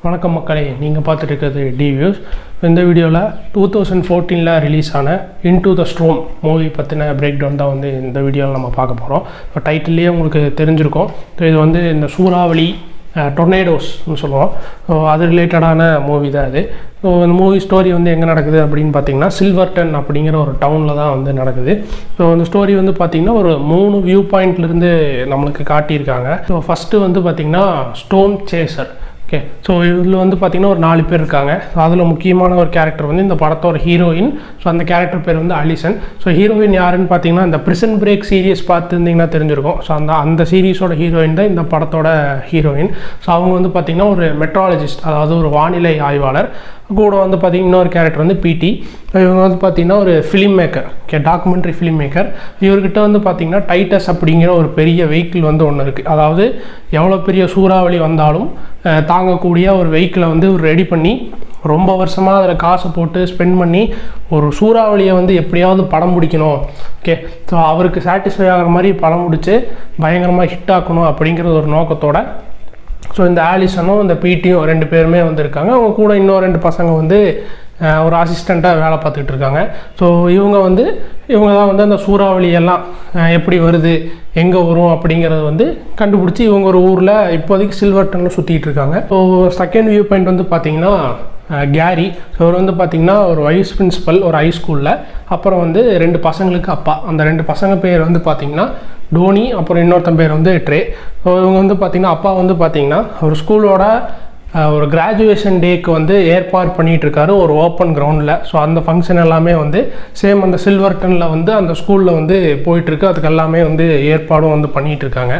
வணக்கம் மக்களே, நீங்கள் பார்த்துட்டு இருக்கிறது டிவியூஸ். இந்த வீடியோவில் 2014 ரிலீஸ் ஆன இன்டு த ஸ்ட்ரோம் மூவி பற்றின பிரேக் டவுன் தான் வந்து இந்த வீடியோவில் நம்ம பார்க்க போகிறோம். இப்போ டைட்டில்லேயே உங்களுக்கு தெரிஞ்சிருக்கும். ஸோ இது வந்து இந்த சூறாவளி டொர்னேடோஸ்னு சொல்லுவோம். ஸோ அது ரிலேட்டடான மூவி தான் இது. ஸோ இந்த மூவி ஸ்டோரி வந்து எங்கே நடக்குது அப்படின்னு பார்த்தீங்கன்னா சில்வர்டன் அப்படிங்கிற ஒரு டவுனில் தான் வந்து நடக்குது. ஸோ அந்த ஸ்டோரி வந்து பார்த்திங்கன்னா ஒரு 3 வியூ பாயிண்ட்லேருந்து நம்மளுக்கு காட்டியிருக்காங்க. ஸோ ஃபஸ்ட்டு வந்து பார்த்திங்கன்னா ஸ்டோம் சேசர். ஓகே, ஸோ இதில் வந்து பார்த்திங்கன்னா ஒரு 4 பேர் இருக்காங்க. ஸோ அதில் முக்கியமான ஒரு கேரக்டர் வந்து இந்த படத்தோட ஹீரோயின். ஸோ அந்த கேரக்டர் பேர் வந்து அலிசன். ஸோ ஹீரோயின் யாருன்னு பார்த்தீங்கன்னா இந்த பிரிசன் பிரேக் சீரியஸ் பார்த்துருந்தீங்கன்னா தெரிஞ்சிருக்கும். ஸோ அந்த சீரீஸோட ஹீரோயின் தான் இந்த படத்தோட ஹீரோயின். ஸோ அவங்க வந்து பார்த்திங்கன்னா ஒரு மெட்ராலஜிஸ்ட், அதாவது ஒரு வானிலை ஆய்வாளர். கூட வந்து பார்த்திங்கன்னா இன்னொரு கேரக்டர் வந்து பிடி. இவங்க வந்து பார்த்திங்கன்னா ஒரு film maker, documentary film maker. இவர்கிட்ட வந்து பார்த்திங்கன்னா டைட்டஸ் அப்படிங்கிற ஒரு பெரிய வெஹிக்கிள் வந்து ஒன்று இருக்குது. அதாவது எவ்வளோ பெரிய சூறாவளி வந்தாலும் தாங்கக்கூடிய ஒரு வெஹிக்கிளை வந்து ரெடி பண்ணி ரொம்ப வருஷமாக அதில் காசை போட்டு ஸ்பெண்ட் பண்ணி ஒரு சூறாவளியை வந்து எப்படியாவது படம் பிடிக்கணும். ஓகே, ஸோ அவருக்கு சாட்டிஸ்ஃபை ஆகிற மாதிரி படம் பிடிச்சி பயங்கரமாக ஹிட் ஆக்கணும் அப்படிங்கிற ஒரு நோக்கத்தோட ஸோ இந்த ஆலிசனும் இந்த பிடியும் 2 பேருமே வந்திருக்காங்க. அவங்க கூட இன்னும் 2 பசங்க வந்து ஒரு அசிஸ்டண்ட்டாக வேலை பார்த்துக்கிட்டு இருக்காங்க. ஸோ இவங்க தான் வந்து அந்த சூறாவளியெல்லாம் எப்படி வருது, எங்கே வரும் அப்படிங்கிறத வந்து கண்டுபிடிச்சி இவங்க ஒரு ஊரில் இப்போதைக்கு சில்வர்டனில் சுற்றிட்டு இருக்காங்க. ஸோ செகண்ட் வியூ பாயிண்ட் வந்து பார்த்திங்கன்னா கேரி. ஸோ அவர் வந்து பார்த்திங்கன்னா ஒரு வைஸ் பிரின்சிபல் ஒரு ஹைஸ்கூலில். அப்புறம் வந்து 2 பசங்களுக்கு அப்பா. அந்த 2 பசங்க பேர் வந்து பார்த்திங்கன்னா டோனி, அப்புறம் இன்னொருத்தன் பேர் வந்து ட்ரே. ஸோ இவங்க வந்து பார்த்திங்கன்னா அப்பா வந்து பார்த்திங்கன்னா ஒரு ஸ்கூலோட ஒரு கிராஜுவேஷன் டேக்கு வந்து ஏற்பாடு பண்ணிகிட்ருக்காரு ஒரு ஓப்பன் கிரவுண்டில். ஸோ அந்த ஃபங்க்ஷன் எல்லாமே வந்து சேம் அந்த சில்வர்டனில் வந்து அந்த ஸ்கூலில் வந்து போயிட்டுருக்கு. அதுக்கு எல்லாமே வந்து ஏற்பாடும் வந்து பண்ணிகிட்ருக்காங்க.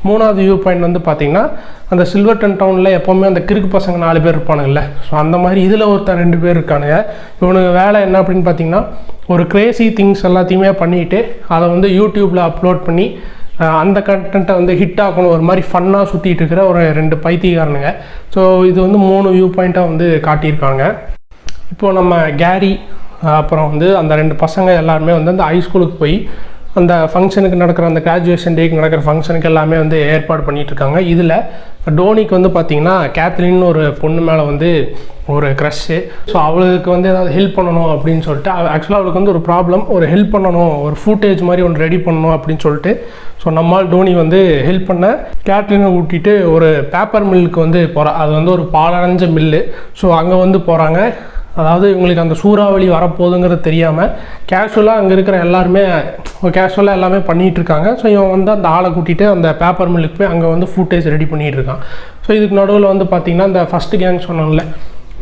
3வது வியூ பாயிண்ட் வந்து பார்த்திங்கன்னா அந்த சில்வர்டன் டவுனில் எப்போவுமே அந்த கிறுக்கு பசங்க 4 பேர் இருப்பானுங்கள்ல. ஸோ அந்த மாதிரி இதில் ஒருத்தர் 2 பேர் இருக்கானுங்க. இவனுக்கு வேலை என்ன அப்படின்னு பார்த்திங்கன்னா ஒரு கிரேசி திங்ஸ் எல்லாத்தையுமே பண்ணிவிட்டு அதை வந்து யூடியூப்பில் அப்லோட் பண்ணி அந்த கண்டென்ட்டை வந்து ஹிட் ஆகணும், ஒரு மாதிரி ஃபன்னாக சுற்றிட்டு இருக்கிற ஒரு 2 பைத்தியக்காரனுங்க. ஸோ இது வந்து 3 வியூ பாயிண்ட்டாக வந்து காட்டியிருக்காங்க. இப்போது நம்ம கேரி அப்புறம் வந்து அந்த 2 பசங்க எல்லாருமே வந்து அந்த ஹைஸ்கூலுக்கு போய் அந்த ஃபங்க்ஷனுக்கு நடக்கிற அந்த கிராஜுவேஷன் டேக்கு நடக்கிற ஃபங்க்ஷனுக்கு எல்லாமே வந்து ஏற்பாடு பண்ணிகிட்ருக்காங்க. இதில் டோனிக்கு வந்து பார்த்திங்கன்னா கேத்லின்னு ஒரு பொண்ணு மேலே வந்து ஒரு க்ரஷ்ஷு. ஸோ அவளுக்கு வந்து ஏதாவது ஹெல்ப் பண்ணணும் அப்படின்னு சொல்லிட்டு ஆக்சுவலாக அவளுக்கு வந்து ஒரு ப்ராப்ளம், ஒரு ஹெல்ப் பண்ணணும், ஒரு ஃபுட்டேஜ் மாதிரி ஒன்று ரெடி பண்ணணும் அப்படின்னு சொல்லிட்டு ஸோ நம்மால் டோனி வந்து ஹெல்ப் பண்ண கேத்லினை ஊட்டிட்டு ஒரு பேப்பர் மில்லுக்கு வந்து போகிறா. அது வந்து ஒரு பாலடைஞ்ச மில்லு. ஸோ அங்கே வந்து போகிறாங்க. அதாவது இவங்களுக்கு அந்த சூறாவளி வரப்போகுதுங்கிறது தெரியாமல் கேஷுவலாக அங்கே இருக்கிற எல்லாருமே எல்லாமே பண்ணிகிட்ருக்காங்க. ஸோ இவன் வந்து அந்த ஆளை கூட்டிகிட்டு அந்த பேப்பர் மில்லுக்கு போய் அங்கே வந்து ஃபுட்டேஜ் ரெடி பண்ணிகிட்டு இருக்கான். ஸோ இதுக்கு நடுவில் வந்து பார்த்திங்கன்னா இந்த ஃபஸ்ட்டு கேங் சொன்னோம்ல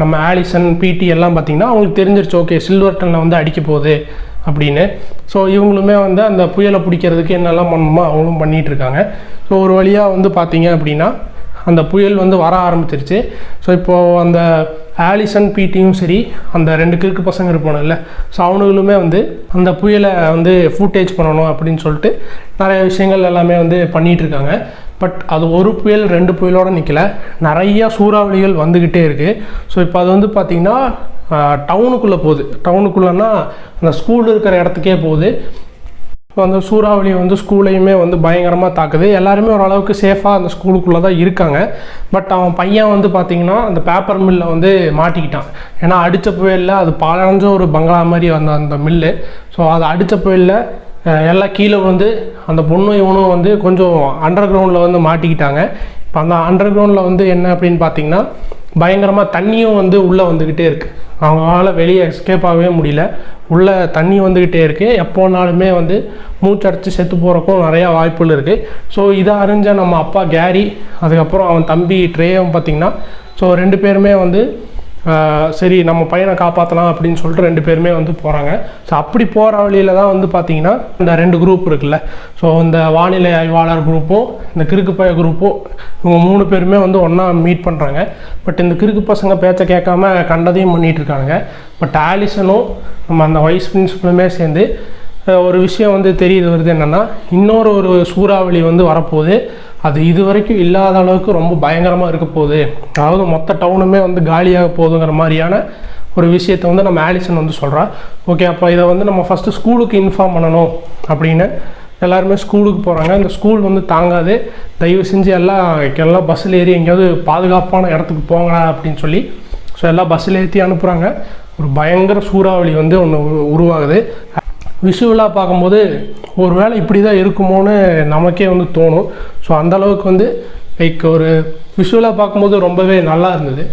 நம்ம ஆலிசன் பிடி எல்லாம் பார்த்திங்கன்னா அவங்களுக்கு தெரிஞ்சிருச்சு ஓகே சில்வர்டனில் வந்து அடிக்க போகுது அப்படின்னு. ஸோ இவங்களுமே வந்து அந்த புயலை பிடிக்கிறதுக்கு என்னெல்லாம் பண்ணணுமோ அவங்களும் பண்ணிகிட்ருக்காங்க. ஸோ ஒரு வழியாக வந்து பார்த்திங்க அப்படின்னா அந்த புயல் வந்து வர ஆரம்பிச்சிருச்சு. ஸோ இப்போது அந்த ஆலிசன் பிடியும் சரி அந்த 2 கிறுக்கு பசங்க இருப்பானுல்ல, ஸோ அவனுங்களுமே வந்து அந்த புயலை வந்து ஃபுட்டேஜ் பண்ணணும் அப்படின்னு சொல்லிட்டு நிறைய விஷயங்கள் எல்லாமே வந்து பண்ணிகிட்ருக்காங்க. பட் அது ஒரு புயல் 2 புயலோடு நிற்கல, நிறையா சூறாவளிகள் வந்துக்கிட்டே இருக்குது. ஸோ இப்போ அது வந்து பார்த்திங்கன்னா டவுனுக்குள்ளே போகுது. டவுனுக்குள்ளேன்னா அந்த ஸ்கூல் இருக்கிற இடத்துக்கே போகுது. ஸோ அந்த சூறாவளி வந்து ஸ்கூலையுமே வந்து பயங்கரமாக தாக்குது. எல்லாருமே ஓரளவுக்கு சேஃபாக அந்த ஸ்கூலுக்குள்ளே தான் இருக்காங்க. பட் அவன் பையன் வந்து பார்த்திங்கன்னா அந்த பேப்பர் மில்லில் வந்து மாட்டிக்கிட்டான். ஏன்னா அடித்த புயலில் அது பாலடைஞ்ச ஒரு பங்களா மாதிரி வந்த அந்த மில்லு. ஸோ அது அடித்த புயலில் எல்லாம் கீழே வந்து அந்த பொண்ணும் இவனும் வந்து கொஞ்சம் அண்டர் கிரவுண்டில் வந்து மாட்டிக்கிட்டாங்க. இப்போ அந்த அண்டர் கிரவுண்டில் வந்து என்ன அப்படின்னு பார்த்திங்கன்னா பயங்கரமாக தண்ணியும் வந்து உள்ளே வந்துக்கிட்டே இருக்குது. அவங்களால வெளியே எஸ்கேப் ஆகவே முடியல. உள்ளே தண்ணி வந்துக்கிட்டே இருக்குது. எப்போனாலுமே வந்து மூச்சடைச்சி செத்து போகிறக்கும் நிறையா வாய்ப்புகள் இருக்குது. ஸோ இதை அறிஞ்ச நம்ம அப்பா கேரி, அதுக்கப்புறம் அவன் தம்பி ட்ரேவும் பார்த்திங்கன்னா ஸோ 2 பேருமே வந்து சரி நம்ம பையனை காப்பாற்றலாம் அப்படின்னு சொல்லிட்டு 2 பேருமே வந்து போகிறாங்க. ஸோ அப்படி போகிற வழியில் தான் வந்து பார்த்திங்கன்னா இந்த 2 குரூப் இருக்குல்ல, ஸோ இந்த வானிலை ஆய்வாளர் குரூப்பும் இந்த கிறுக்கு பைய குரூப்பும் இவங்க 3 பேருமே வந்து ஒன்றா மீட் பண்ணுறாங்க. பட் இந்த கிறுக்கு பசங்க பேச்சை கேட்காம கண்டதையும் பண்ணிகிட்ருக்காங்க. பட் ஆலிசனும் நம்ம அந்த வைஸ் பிரின்சிபலுமே சேர்ந்து ஒரு விஷயம் வந்து வருது என்னென்னா இன்னொரு சூறாவளி வந்து வரப்போகுது. அது இது வரைக்கும் இல்லாத அளவுக்கு ரொம்ப பயங்கரமாக இருக்க போகுது. அதாவது மொத்த டவுனுமே வந்து காலியாக போகுதுங்கிற மாதிரியான ஒரு விஷயத்தை வந்து நம்ம ஆலிசன் வந்து சொல்கிறா. ஓகே, அப்போ இதை வந்து நம்ம ஃபஸ்ட்டு ஸ்கூலுக்கு இன்ஃபார்ம் பண்ணணும் அப்படின்னு எல்லாருமே ஸ்கூலுக்கு போகிறாங்க. இந்த ஸ்கூல் வந்து தாங்காது, தயவு செஞ்சு எல்லாம் பஸ்ஸில் ஏறி எங்கேயாவது பாதுகாப்பான இடத்துக்கு போங்களா அப்படின்னு சொல்லி ஸோ எல்லாம் பஸ்ஸில் ஏற்றி அனுப்புகிறாங்க. ஒரு பயங்கர சூறாவளி வந்து ஒன்று உருவாகுது. விஷுவலாக பார்க்கும்போது ஒரு வேளை இப்படி தான் இருக்குமோன்னு நமக்கே வந்து தோணும். ஸோ அந்தளவுக்கு வந்து லைக் ஒரு விஷுவலாக பார்க்கும்போது ரொம்பவே நல்லா இருந்தது.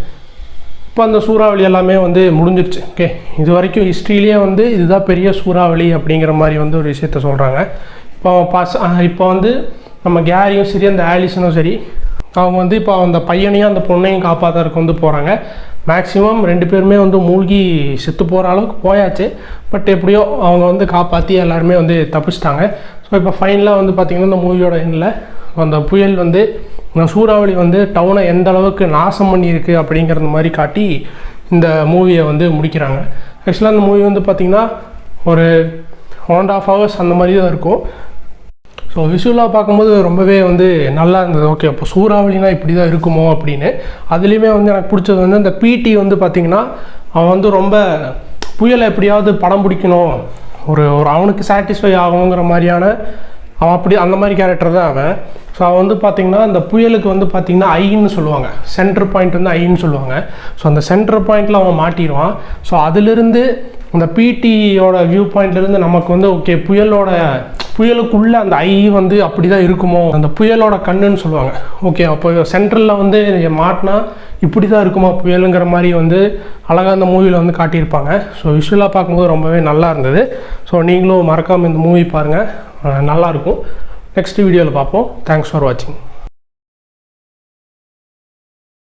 இப்போ அந்த சூறாவளி எல்லாமே வந்து முடிஞ்சிடுச்சு. ஓகே, இது வரைக்கும் ஹிஸ்ட்ரியிலே வந்து இதுதான் பெரிய சூறாவளி அப்படிங்கிற மாதிரி வந்து ஒரு விஷயத்த சொல்கிறாங்க. இப்போ வந்து நம்ம கேரியும் சரி அந்த ஆலிசனும் சரி அவங்க வந்து இப்போ அந்த பையனையும் அந்த பொண்ணையும் காப்பாற்றுறதுக்கு வந்து போகிறாங்க. மேக்ஸிமம் 2 பேருமே வந்து மூழ்கி செத்து போகிற அளவுக்கு போயாச்சு. பட் எப்படியோ அவங்க வந்து காப்பாற்றி எல்லாருமே வந்து தப்பிச்சிட்டாங்க. ஸோ இப்போ ஃபைனலாக வந்து பார்த்திங்கன்னா இந்த மூவியோட எண்ணில் அந்த புயல் வந்து இந்த சூறாவளி வந்து டவுனை எந்த அளவுக்கு நாசம் பண்ணியிருக்கு அப்படிங்கிறது மாதிரி காட்டி இந்த மூவியை வந்து முடிக்கிறாங்க. ஆக்சுவலாக அந்த மூவி வந்து பார்த்திங்கன்னா ஒரு 1.5 hours அந்த மாதிரி தான் இருக்கும். ஸோ விஷுவலாக பார்க்கும்போது ரொம்பவே வந்து நல்லா இருந்தது. ஓகே, அப்போ சூறாவளினா இப்படி தான் இருக்குமோ அப்படின்னு. அதுலேயுமே வந்து எனக்கு பிடிச்சது வந்து இந்த பிடி வந்து பார்த்திங்கன்னா அவன் வந்து ரொம்ப புயலை எப்படியாவது படம் பிடிக்கணும், ஒரு அவனுக்கு சாட்டிஸ்ஃபை ஆகணுங்கிற மாதிரியான அவன் அப்படி அந்த மாதிரி கேரக்டர் தான் அவன். ஸோ அவன் வந்து பார்த்திங்கன்னா அந்த புயலுக்கு வந்து பார்த்திங்கன்னா ஐன்னு சொல்லுவாங்க, சென்டர் பாயிண்ட் வந்து ஐன்னு சொல்லுவாங்க. ஸோ அந்த சென்டர் பாயிண்டில் அவன் மாட்டிடுவான். ஸோ அதிலிருந்து அந்த பிடியோட வியூ பாயிண்ட்லேருந்து நமக்கு வந்து ஓகே புயலுக்குள்ளே அந்த ஐ வந்து அப்படி தான் இருக்குமோ, அந்த புயலோட கண்ணுன்னு சொல்லுவாங்க. ஓகே, அப்போ சென்ட்ரலில் வந்து மாட்டினா இப்படி தான் இருக்குமா புயலுங்கிற மாதிரி வந்து அழகாக அந்த மூவியில் வந்து காட்டியிருப்பாங்க. ஸோ விஷுவலாக பார்க்கும்போது ரொம்பவே நல்லா இருந்தது. ஸோ நீங்களும் மறக்காமல் இந்த மூவி பாருங்கள், நல்லாயிருக்கும். நெக்ஸ்ட் வீடியோவில் பார்ப்போம். தேங்க்ஸ் ஃபார் வாட்சிங்.